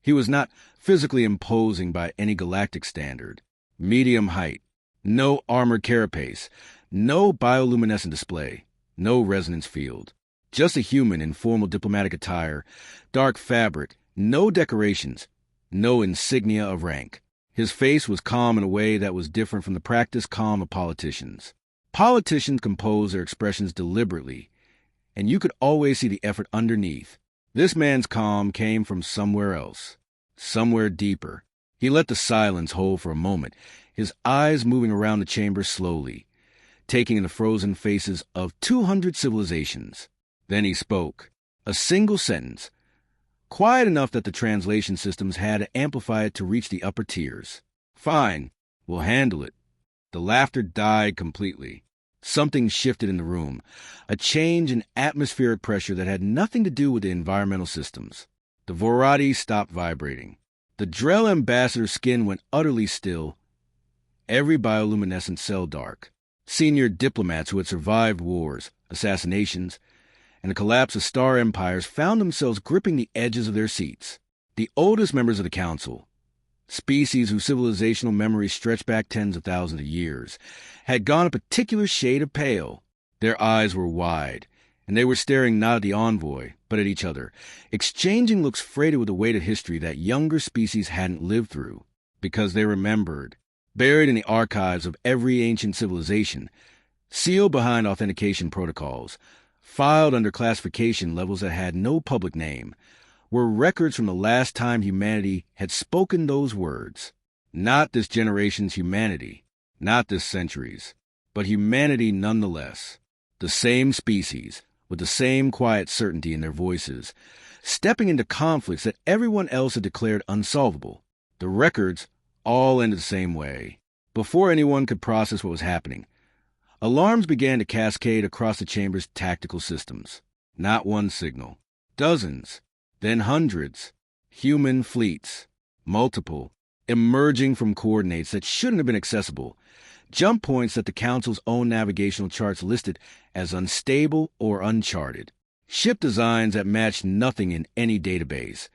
He was not physically imposing by any galactic standard. Medium height, no armored carapace, no bioluminescent display, no resonance field. Just a human in formal diplomatic attire, dark fabric, no decorations, no insignia of rank. His face was calm in a way that was different from the practiced calm of politicians. Politicians compose their expressions deliberately, and you could always see the effort underneath. This man's calm came from somewhere else, somewhere deeper. He let the silence hold for a moment, his eyes moving around the chamber slowly, taking in the frozen faces of 200 civilizations. Then he spoke, a single sentence, quiet enough that the translation systems had to amplify it to reach the upper tiers. "Fine, we'll handle it." The laughter died completely. Something shifted in the room, a change in atmospheric pressure that had nothing to do with the environmental systems. The Vorati stopped vibrating. The Drell ambassador's skin went utterly still, every bioluminescent cell dark. Senior diplomats who had survived wars, assassinations, and the collapse of star empires found themselves gripping the edges of their seats. The oldest members of the Council, species whose civilizational memories stretched back tens of thousands of years, had gone a particular shade of pale. Their eyes were wide, and they were staring not at the envoy, but at each other, exchanging looks freighted with the weight of history that younger species hadn't lived through, because they remembered. Buried in the archives of every ancient civilization, sealed behind authentication protocols, filed under classification levels that had no public name, were records from the last time humanity had spoken those words. Not this generation's humanity, not this century's, but humanity nonetheless. The same species, with the same quiet certainty in their voices, stepping into conflicts that everyone else had declared unsolvable. The records all ended the same way. Before anyone could process what was happening, alarms began to cascade across the chamber's tactical systems. Not one signal. Dozens, then hundreds. Human fleets. Multiple. Emerging from coordinates that shouldn't have been accessible. Jump points that the Council's own navigational charts listed as unstable or uncharted. Ship designs that matched nothing in any database.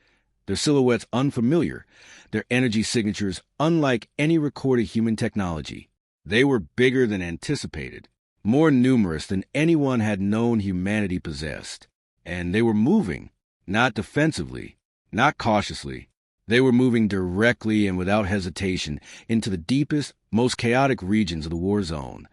Their silhouettes unfamiliar. Their energy signatures unlike any recorded human technology. They were bigger than anticipated, more numerous than anyone had known humanity possessed. And they were moving, not defensively, not cautiously. They were moving directly and without hesitation into the deepest, most chaotic regions of the war zone,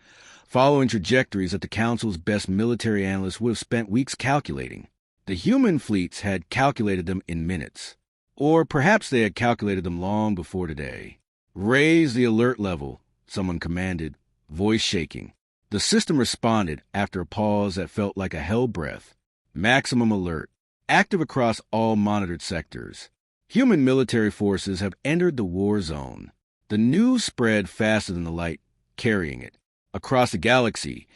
following trajectories that the Council's best military analysts would have spent weeks calculating. The human fleets had calculated them in minutes. Or perhaps they had calculated them long before today. "Raise the alert level," someone commanded, voice shaking. The system responded after a pause that felt like a held breath. "Maximum alert. Active across all monitored sectors. Human military forces have entered the war zone." The news spread faster than the light, carrying it. Across the galaxy,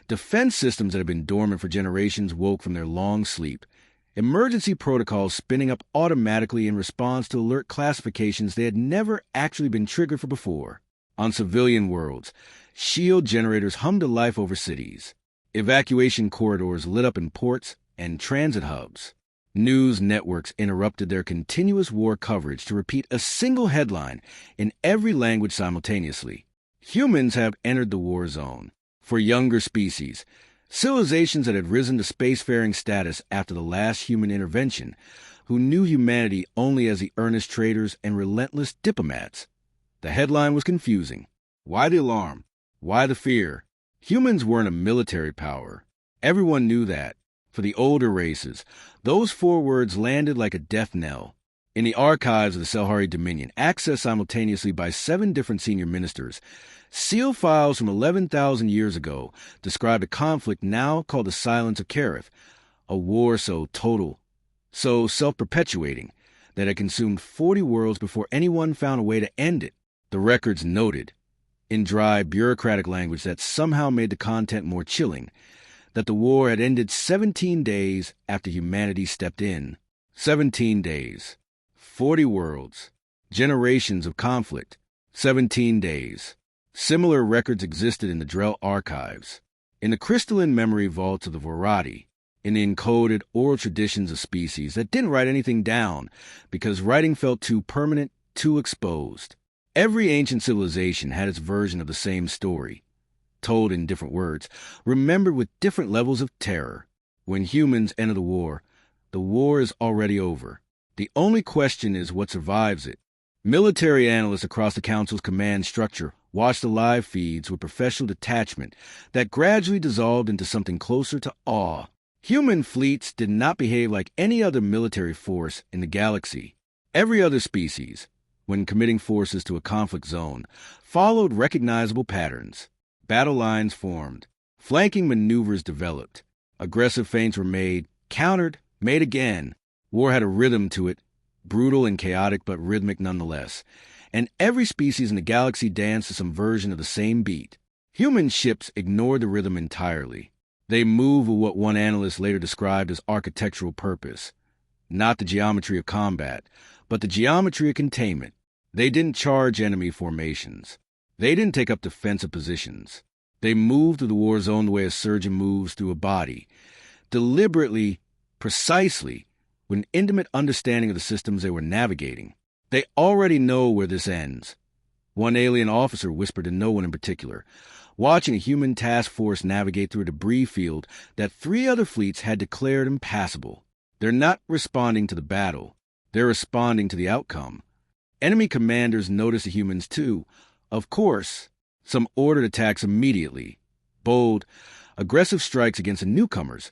defense systems that had been dormant for generations woke from their long sleep. Emergency protocols spinning up automatically in response to alert classifications they had never actually been triggered for before. On civilian worlds, shield generators hummed to life over cities. Evacuation corridors lit up in ports and transit hubs. News networks interrupted their continuous war coverage to repeat a single headline in every language simultaneously. Humans have entered the war zone. For younger species, civilizations that had risen to spacefaring status after the last human intervention, who knew humanity only as the earnest traders and relentless diplomats. The headline was confusing. Why the alarm? Why the fear? Humans weren't a military power. Everyone knew that. For the older races, those 4 words landed like a death knell. In the archives of the Selhari Dominion, accessed simultaneously by 7 different senior ministers, sealed files from 11,000 years ago described a conflict now called the Silence of Kareth, a war so total, so self-perpetuating, that it consumed 40 worlds before anyone found a way to end it. The records noted, in dry, bureaucratic language that somehow made the content more chilling, that the war had ended 17 days after humanity stepped in. 17 days. 40 worlds. Generations of conflict. 17 days. Similar records existed in the Drell archives. In the crystalline memory vaults of the Vorati, in the encoded oral traditions of species that didn't write anything down because writing felt too permanent, too exposed. Every ancient civilization had its version of the same story, told in different words, remembered with different levels of terror. When humans enter the war is already over. The only question is what survives it. Military analysts across the Council's command structure watched the live feeds with professional detachment that gradually dissolved into something closer to awe. Human fleets did not behave like any other military force in the galaxy. Every other species, when committing forces to a conflict zone, followed recognizable patterns. Battle lines formed. Flanking maneuvers developed. Aggressive feints were made, countered, made again. War had a rhythm to it, brutal and chaotic but rhythmic nonetheless. And every species in the galaxy danced to some version of the same beat. Human ships ignored the rhythm entirely. They moved with what one analyst later described as architectural purpose. Not the geometry of combat, but the geometry of containment. They didn't charge enemy formations. They didn't take up defensive positions. They moved through the war zone the way a surgeon moves through a body. Deliberately, precisely, with an intimate understanding of the systems they were navigating. They already know where this ends. One alien officer whispered to no one in particular, watching a human task force navigate through a debris field that 3 other fleets had declared impassable. They're not responding to the battle. They're responding to the outcome. Enemy commanders noticed the humans too. Of course, some ordered attacks immediately. Bold, aggressive strikes against the newcomers,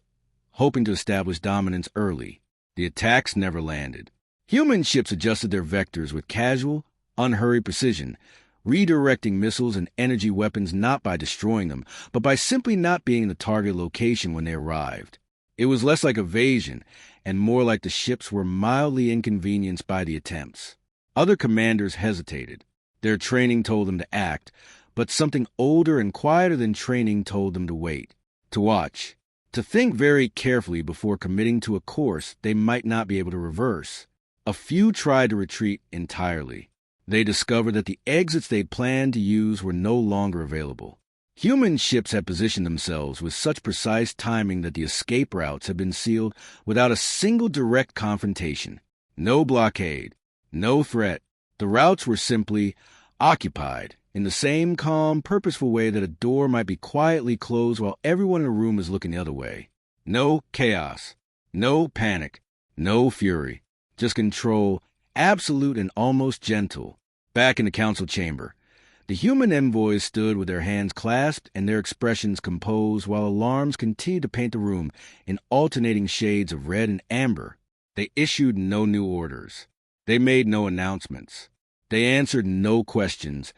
hoping to establish dominance early. The attacks never landed. Human ships adjusted their vectors with casual, unhurried precision, redirecting missiles and energy weapons not by destroying them, but by simply not being in the target location when they arrived. It was less like evasion and more like the ships were mildly inconvenienced by the attempts. Other commanders hesitated. Their training told them to act, but something older and quieter than training told them to wait, to watch, to think very carefully before committing to a course they might not be able to reverse. A few tried to retreat entirely. They discovered that the exits they'd planned to use were no longer available. Human ships had positioned themselves with such precise timing that the escape routes had been sealed without a single direct confrontation. No blockade, no threat. The routes were simply occupied in the same calm, purposeful way that a door might be quietly closed while everyone in the room is looking the other way. No chaos, no panic, no fury, just control, absolute and almost gentle. Back in the council chamber, the human envoys stood with their hands clasped and their expressions composed while alarms continued to paint the room in alternating shades of red and amber. They issued no new orders. They made no announcements. They answered no questions,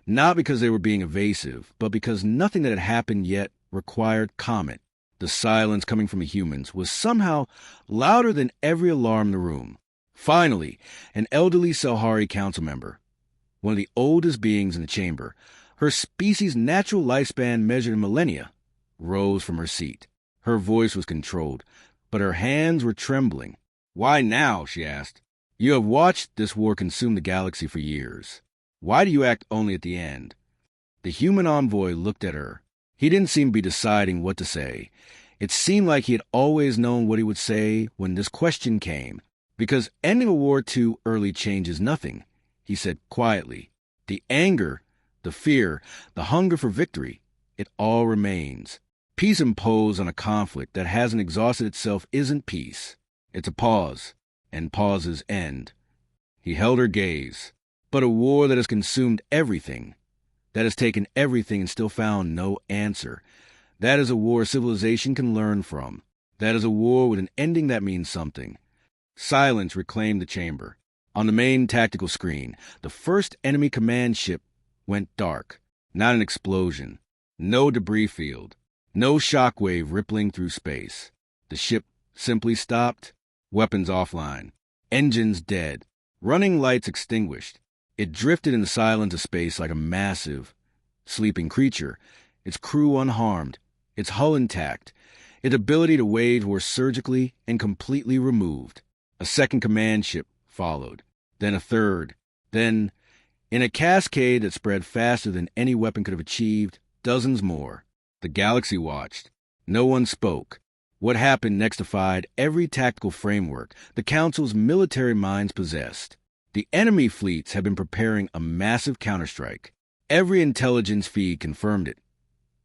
not because they were being evasive, but because nothing that had happened yet required comment. The silence coming from the humans was somehow louder than every alarm in the room. Finally, an elderly Selhari council member, one of the oldest beings in the chamber, her species' natural lifespan measured in millennia, rose from her seat. Her voice was controlled, but her hands were trembling. "Why now?" she asked. "You have watched this war consume the galaxy for years. Why do you act only at the end?" The human envoy looked at her. He didn't seem to be deciding what to say. It seemed like he had always known what he would say when this question came. "Because ending a war too early changes nothing," he said quietly. "The anger, the fear, the hunger for victory, it all remains. Peace imposed on a conflict that hasn't exhausted itself isn't peace. It's a pause, and pauses end." He held her gaze. "But a war that has consumed everything, that has taken everything and still found no answer, that is a war civilization can learn from. That is a war with an ending that means something." Silence reclaimed the chamber. On the main tactical screen, the first enemy command ship went dark. Not an explosion. No debris field. No shockwave rippling through space. The ship simply stopped. Weapons offline. Engines dead. Running lights extinguished. It drifted in the silence of space like a massive, sleeping creature, its crew unharmed, its hull intact, its ability to wage war surgically and completely removed. A second command ship followed, then a third, then, in a cascade that spread faster than any weapon could have achieved, dozens more. The galaxy watched. No one spoke. What happened next defied every tactical framework the Council's military minds possessed. The enemy fleets had been preparing a massive counterstrike. Every intelligence feed confirmed it.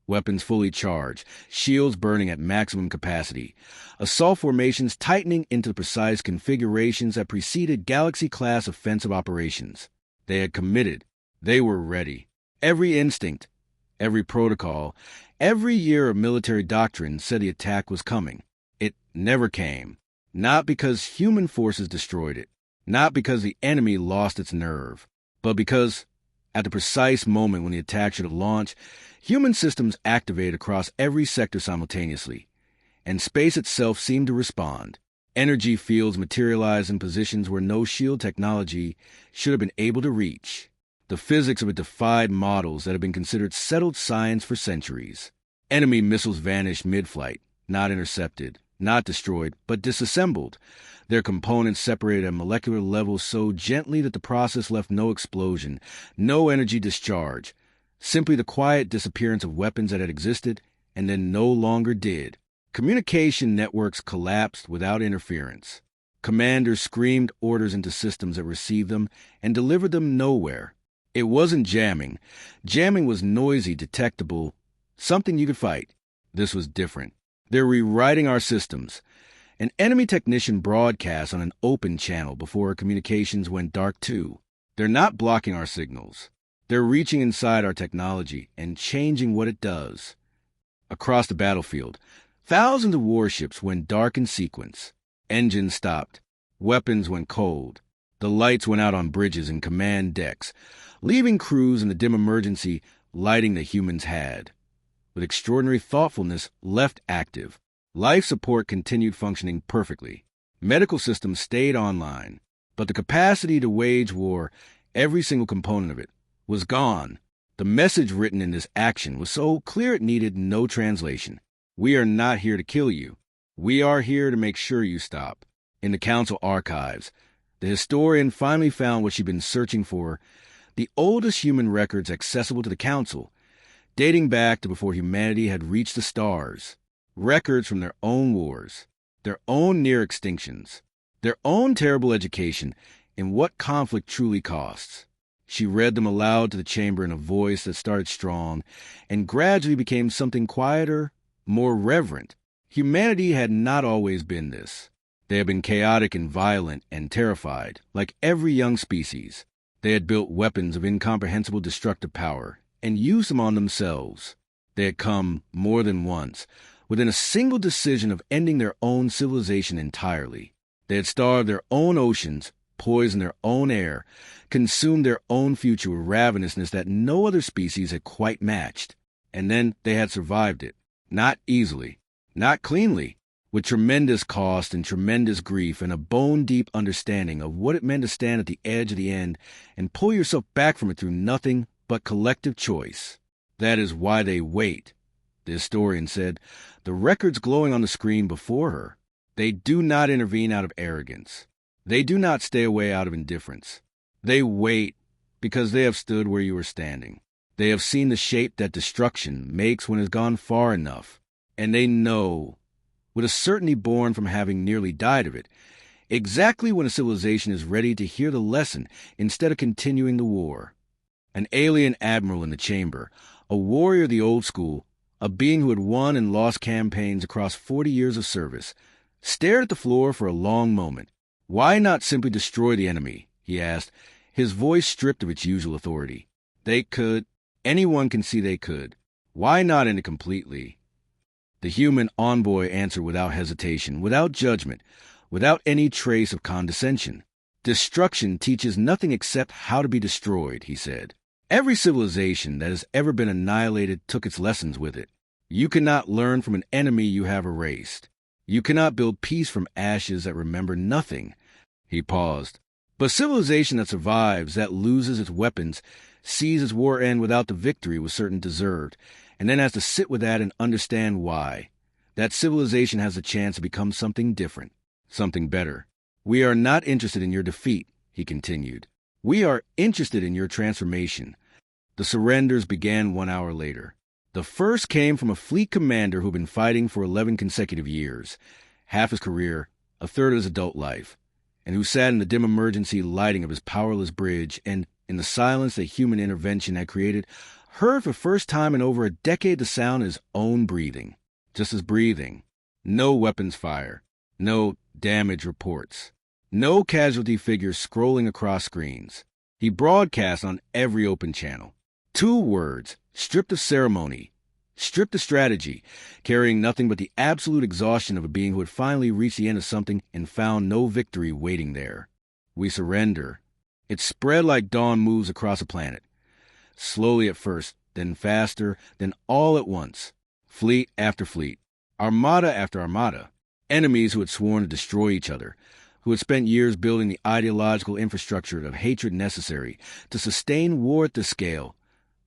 Weapons fully charged, shields burning at maximum capacity, assault formations tightening into the precise configurations that preceded Galaxy-class offensive operations. They had committed. They were ready. Every instinct, every protocol, every year of military doctrine said the attack was coming. It never came. Not because human forces destroyed it, not because the enemy lost its nerve, but because, at the precise moment when the attack should have launched, human systems activated across every sector simultaneously, and space itself seemed to respond. Energy fields materialized in positions where no shield technology should have been able to reach. The physics of it defied models that had been considered settled science for centuries. Enemy missiles vanished mid-flight, not intercepted, not destroyed, but disassembled. Their components separated at molecular levels so gently that the process left no explosion, no energy discharge, simply the quiet disappearance of weapons that had existed and then no longer did. Communication networks collapsed without interference. Commanders screamed orders into systems that received them and delivered them nowhere. It wasn't jamming. Jamming was noisy, detectable, something you could fight. This was different. They're rewriting our systems. An enemy technician broadcast on an open channel before communications went dark too. They're not blocking our signals. They're reaching inside our technology and changing what it does. Across the battlefield, thousands of warships went dark in sequence. Engines stopped. Weapons went cold. The lights went out on bridges and command decks, leaving crews in the dim emergency lighting the humans had. With extraordinary thoughtfulness, left active. Life support continued functioning perfectly. Medical systems stayed online, but the capacity to wage war, every single component of it, was gone. The message written in this action was so clear it needed no translation. We are not here to kill you. We are here to make sure you stop. In the Council archives, the historian finally found what she'd been searching for, the oldest human records accessible to the Council, dating back to before humanity had reached the stars. Records from their own wars, their own near extinctions, their own terrible education in what conflict truly costs. She read them aloud to the chamber in a voice that started strong and gradually became something quieter, more reverent. Humanity had not always been this. They had been chaotic and violent and terrified, like every young species. They had built weapons of incomprehensible destructive power and used them on themselves. They had come, more than once, within a single decision of ending their own civilization entirely. They had starved their own oceans, poisoned their own air, consumed their own future with ravenousness that no other species had quite matched. And then they had survived it. Not easily, not cleanly, with tremendous cost and tremendous grief and a bone-deep understanding of what it meant to stand at the edge of the end and pull yourself back from it through nothing but collective choice. That is why they wait, the historian said, the records glowing on the screen before her. They do not intervene out of arrogance. They do not stay away out of indifference. They wait because they have stood where you are standing. They have seen the shape that destruction makes when it has gone far enough. And they know, with a certainty born from having nearly died of it, exactly when a civilization is ready to hear the lesson instead of continuing the war. An alien admiral in the chamber, a warrior of the old school, a being who had won and lost campaigns across 40 years of service, stared at the floor for a long moment. Why not simply destroy the enemy? He asked, his voice stripped of its usual authority. They could. Anyone can see they could. Why not end it completely? The human envoy answered without hesitation, without judgment, without any trace of condescension. Destruction teaches nothing except how to be destroyed, he said. Every civilization that has ever been annihilated took its lessons with it. You cannot learn from an enemy you have erased. You cannot build peace from ashes that remember nothing. He paused. But civilization that survives, that loses its weapons, sees its war end without the victory was certain deserved, and then has to sit with that and understand why. That civilization has a chance to become something different, something better. We are not interested in your defeat, he continued. We are interested in your transformation. The surrenders began 1 hour later. The first came from a fleet commander who'd been fighting for 11 consecutive years, half his career, a third of his adult life, and who sat in the dim emergency lighting of his powerless bridge and, in the silence that human intervention had created, heard for the first time in over a decade the sound of his own breathing. Just his breathing. No weapons fire. No damage reports. No casualty figures scrolling across screens. He broadcast on every open channel. 2 words, stripped of ceremony, stripped of strategy, carrying nothing but the absolute exhaustion of a being who had finally reached the end of something and found no victory waiting there. We surrender. It spread like dawn moves across a planet. Slowly at first, then faster, then all at once. Fleet after fleet, armada after armada, enemies who had sworn to destroy each other, who had spent years building the ideological infrastructure of hatred necessary to sustain war at this scale,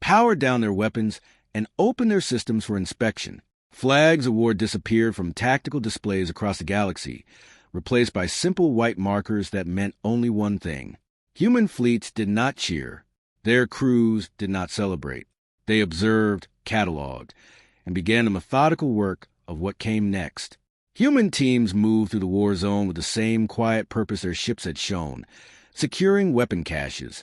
powered down their weapons, and opened their systems for inspection. Flags of war disappeared from tactical displays across the galaxy, replaced by simple white markers that meant only one thing. Human fleets did not cheer. Their crews did not celebrate. They observed, cataloged, and began the methodical work of what came next. Human teams moved through the war zone with the same quiet purpose their ships had shown, securing weapon caches,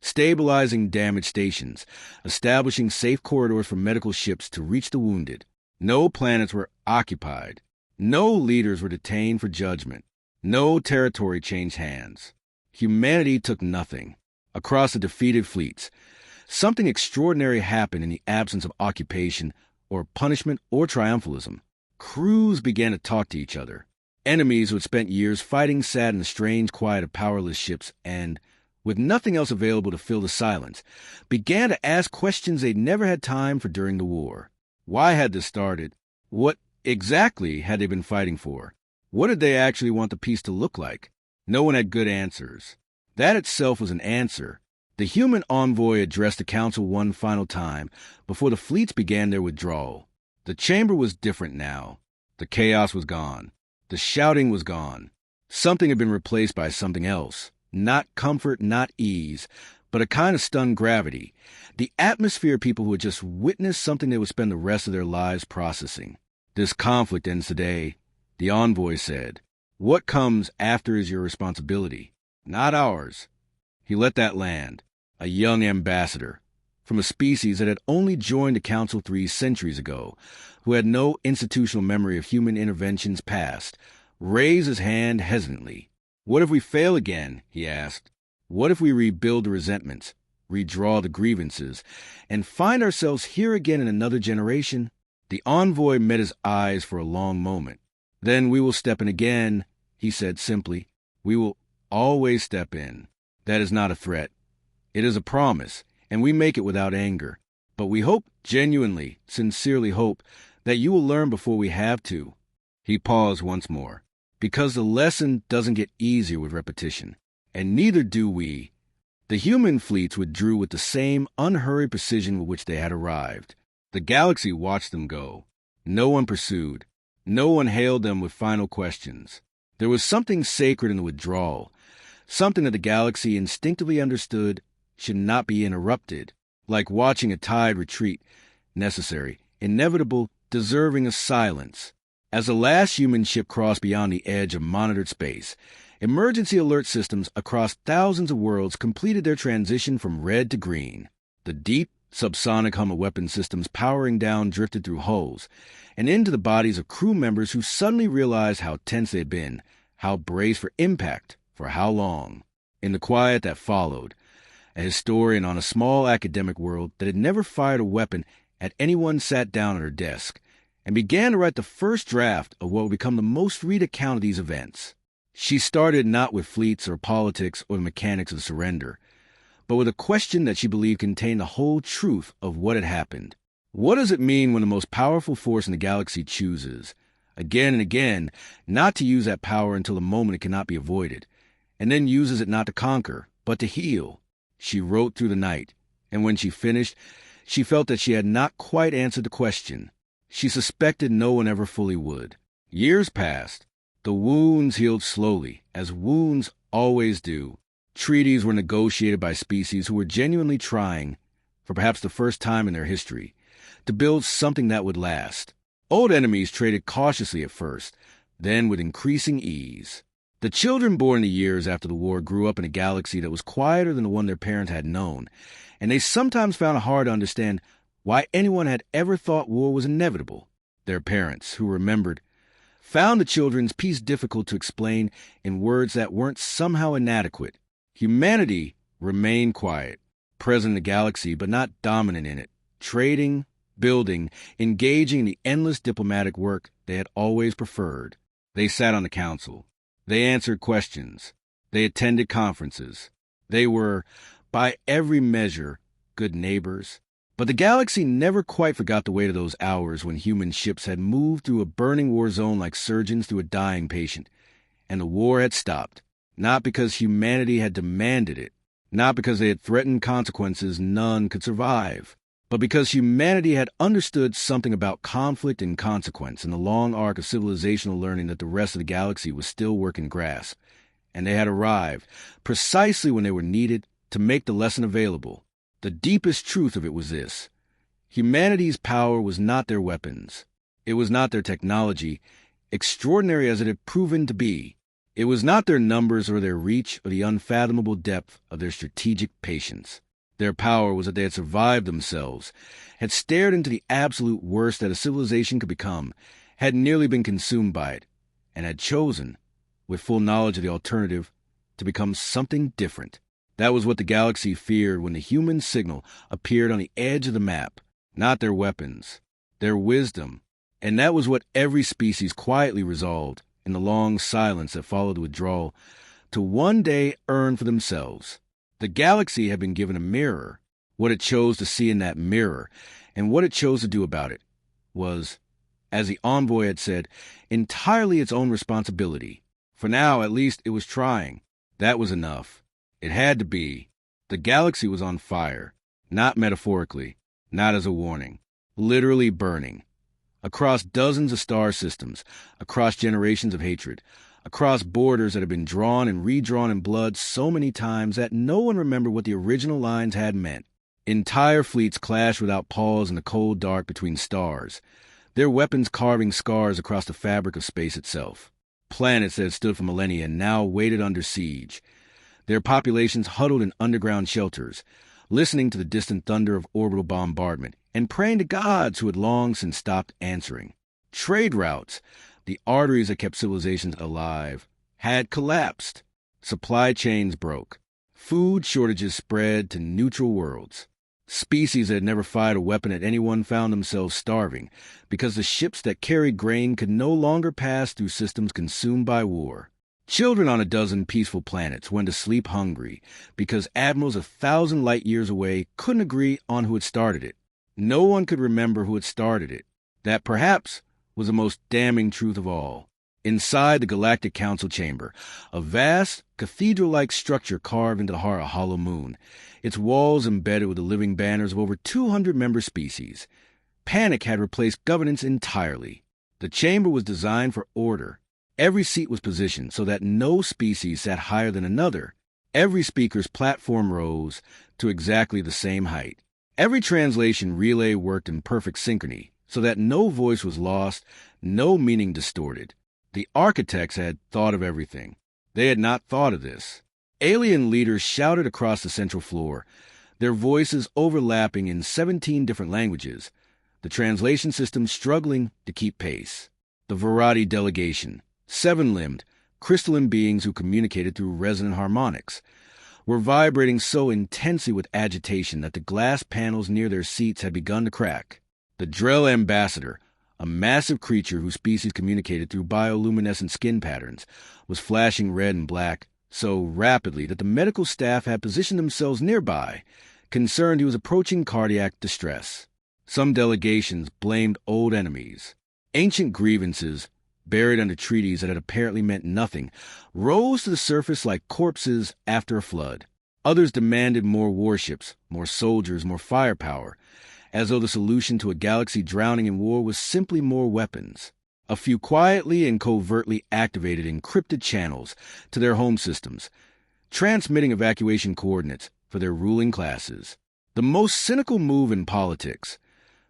stabilizing damaged stations, establishing safe corridors for medical ships to reach the wounded. No planets were occupied. No leaders were detained for judgment. No territory changed hands. Humanity took nothing. Across the defeated fleets, something extraordinary happened in the absence of occupation or punishment or triumphalism. Crews began to talk to each other. Enemies who had spent years fighting sat in the strange quiet of powerless ships and, with nothing else available to fill the silence, began to ask questions they'd never had time for during the war. Why had this started? What exactly had they been fighting for? What did they actually want the peace to look like? No one had good answers. That itself was an answer. The human envoy addressed the council one final time before the fleets began their withdrawal. The chamber was different now. The chaos was gone. The shouting was gone. Something had been replaced by something else. Not comfort, not ease, but a kind of stunned gravity. The atmosphere of people who had just witnessed something they would spend the rest of their lives processing. This conflict ends today, the envoy said. What comes after is your responsibility, not ours. He let that land. A young ambassador, from a species that had only joined the Council 3 centuries ago, who had no institutional memory of human interventions past, raised his hand hesitantly. What if we fail again? He asked. What if we rebuild the resentments, redraw the grievances, and find ourselves here again in another generation? The envoy met his eyes for a long moment. Then we will step in again, he said simply. We will always step in. That is not a threat. It is a promise, and we make it without anger. But we hope, genuinely, sincerely hope, that you will learn before we have to. He paused once more, because the lesson doesn't get easier with repetition, and neither do we. The human fleets withdrew with the same unhurried precision with which they had arrived. The galaxy watched them go. No one pursued. No one hailed them with final questions. There was something sacred in the withdrawal, something that the galaxy instinctively understood should not be interrupted, like watching a tide retreat, necessary, inevitable, deserving of silence. As the last human ship crossed beyond the edge of monitored space, emergency alert systems across thousands of worlds completed their transition from red to green. The deep, subsonic hum of weapon systems powering down drifted through hulls and into the bodies of crew members who suddenly realized how tense they'd been, how braced for impact, for how long. In the quiet that followed, a historian on a small academic world that had never fired a weapon at anyone sat down at her desk and began to write the first draft of what would become the most read account of these events. She started not with fleets or politics or the mechanics of surrender, but with a question that she believed contained the whole truth of what had happened. What does it mean when the most powerful force in the galaxy chooses, again and again, not to use that power until the moment it cannot be avoided, and then uses it not to conquer, but to heal? She wrote through the night, and when she finished, she felt that she had not quite answered the question. She suspected no one ever fully would. Years passed. The wounds healed slowly, as wounds always do. Treaties were negotiated by species who were genuinely trying, for perhaps the first time in their history, to build something that would last. Old enemies traded cautiously at first, then with increasing ease. The children born in the years after the war grew up in a galaxy that was quieter than the one their parents had known, and they sometimes found it hard to understand why anyone had ever thought war was inevitable. Their parents, who remembered, found the children's peace difficult to explain in words that weren't somehow inadequate. Humanity remained quiet, present in the galaxy but not dominant in it, trading, building, engaging in the endless diplomatic work they had always preferred. They sat on the council. They answered questions. They attended conferences. They were, by every measure, good neighbors. But the galaxy never quite forgot the weight of those hours when human ships had moved through a burning war zone like surgeons through a dying patient. And the war had stopped, not because humanity had demanded it, not because they had threatened consequences none could survive, but because humanity had understood something about conflict and consequence in the long arc of civilizational learning that the rest of the galaxy was still working to grasp. And they had arrived, precisely when they were needed, to make the lesson available. The deepest truth of it was this: humanity's power was not their weapons. It was not their technology, extraordinary as it had proven to be. It was not their numbers or their reach or the unfathomable depth of their strategic patience. Their power was that they had survived themselves, had stared into the absolute worst that a civilization could become, had nearly been consumed by it, and had chosen, with full knowledge of the alternative, to become something different. That was what the galaxy feared when the human signal appeared on the edge of the map, not their weapons, their wisdom. And that was what every species quietly resolved, in the long silence that followed the withdrawal, to one day earn for themselves. The galaxy had been given a mirror. What it chose to see in that mirror, and what it chose to do about it, was, as the envoy had said, entirely its own responsibility. For now, at least, it was trying. That was enough. It had to be. The galaxy was on fire, not metaphorically, not as a warning, literally burning. Across dozens of star systems, across generations of hatred, across borders that had been drawn and redrawn in blood so many times that no one remembered what the original lines had meant. Entire fleets clashed without pause in the cold dark between stars, their weapons carving scars across the fabric of space itself. Planets that had stood for millennia now waited under siege, their populations huddled in underground shelters, listening to the distant thunder of orbital bombardment and praying to gods who had long since stopped answering. Trade routes, the arteries that kept civilizations alive, had collapsed. Supply chains broke. Food shortages spread to neutral worlds. Species that had never fired a weapon at anyone found themselves starving because the ships that carried grain could no longer pass through systems consumed by war. Children on a dozen peaceful planets went to sleep hungry because admirals 1,000 light years away couldn't agree on who had started it. No one could remember who had started it. That perhaps was the most damning truth of all. Inside the Galactic Council chamber, a vast, cathedral-like structure carved into the heart of a hollow moon, its walls embedded with the living banners of over 200 member species. Panic had replaced governance entirely. The chamber was designed for order. Every seat was positioned so that no species sat higher than another. Every speaker's platform rose to exactly the same height. Every translation relay worked in perfect synchrony, so that no voice was lost, no meaning distorted. The architects had thought of everything. They had not thought of this. Alien leaders shouted across the central floor, their voices overlapping in 17 different languages, the translation system struggling to keep pace. The Varadi delegation, 7-limbed, crystalline beings who communicated through resonant harmonics, were vibrating so intensely with agitation that the glass panels near their seats had begun to crack. The Drell ambassador, a massive creature whose species communicated through bioluminescent skin patterns, was flashing red and black so rapidly that the medical staff had positioned themselves nearby, concerned he was approaching cardiac distress. Some delegations blamed old enemies. Ancient grievances, buried under treaties that had apparently meant nothing, rose to the surface like corpses after a flood. Others demanded more warships, more soldiers, more firepower, as though the solution to a galaxy drowning in war was simply more weapons. A few quietly and covertly activated encrypted channels to their home systems, transmitting evacuation coordinates for their ruling classes. The most cynical move in politics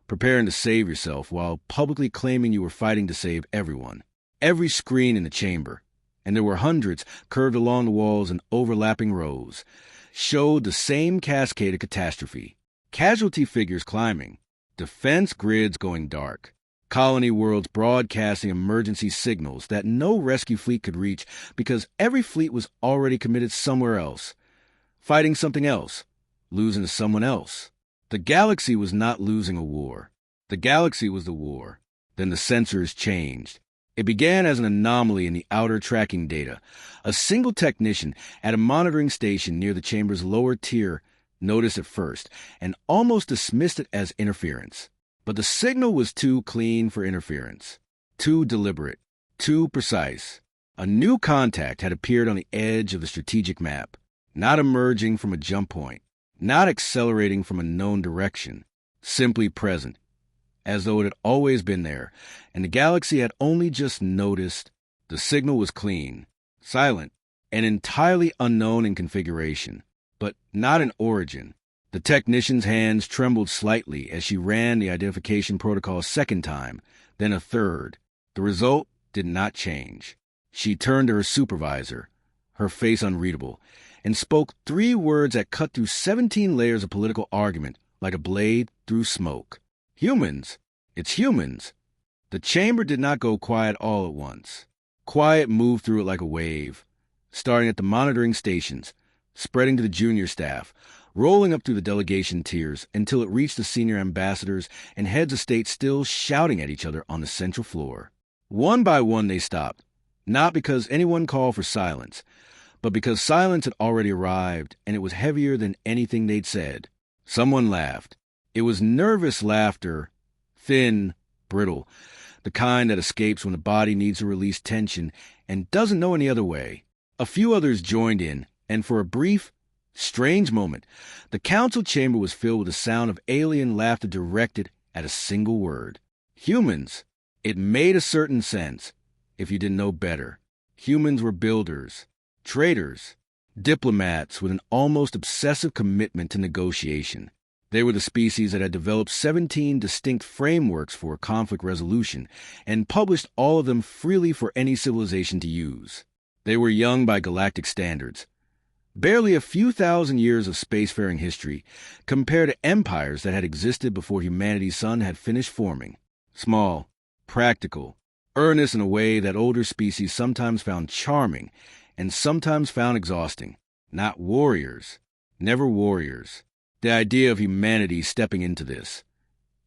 preparing to save yourself while publicly claiming you were fighting to save everyone. Every screen in the chamber, and there were hundreds curved along the walls in overlapping rows, showed the same cascade of catastrophe. Casualty figures climbing, defense grids going dark, colony worlds broadcasting emergency signals that no rescue fleet could reach because every fleet was already committed somewhere else, fighting something else, losing to someone else. The galaxy was not losing a war. The galaxy was the war. Then the sensors changed. It began as an anomaly in the outer tracking data. A single technician at a monitoring station near the chamber's lower tier noticed it first and almost dismissed it as interference. But the signal was too clean for interference, too deliberate, too precise. A new contact had appeared on the edge of the strategic map, not emerging from a jump point, not accelerating from a known direction, simply present, as though it had always been there, and the galaxy had only just noticed. The signal was clean, silent, and entirely unknown in configuration, but not in origin. The technician's hands trembled slightly as she ran the identification protocol a second time, then a third. The result did not change. She turned to her supervisor, her face unreadable, and spoke 3 words that cut through 17 layers of political argument like a blade through smoke. Humans. It's humans. The chamber did not go quiet all at once. Quiet moved through it like a wave, starting at the monitoring stations, spreading to the junior staff, rolling up through the delegation tiers until it reached the senior ambassadors and heads of state still shouting at each other on the central floor. One by one they stopped, not because anyone called for silence, but because silence had already arrived and it was heavier than anything they'd said. Someone laughed. It was nervous laughter, thin, brittle, the kind that escapes when the body needs to release tension and doesn't know any other way. A few others joined in, and for a brief, strange moment, the council chamber was filled with the sound of alien laughter directed at a single word. Humans. It made a certain sense, if you didn't know better. Humans were builders, traders, diplomats with an almost obsessive commitment to negotiation. They were the species that had developed 17 distinct frameworks for conflict resolution and published all of them freely for any civilization to use. They were young by galactic standards, barely a few thousand years of spacefaring history compared to empires that had existed before humanity's sun had finished forming. Small, practical, earnest in a way that older species sometimes found charming and sometimes found exhausting. Not warriors, never warriors. The idea of humanity stepping into this,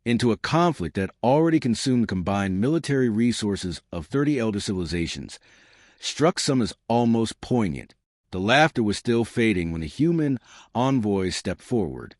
into a conflict that already consumed the combined military resources of 30 elder civilizations, struck some as almost poignant. The laughter was still fading when the human envoy stepped forward.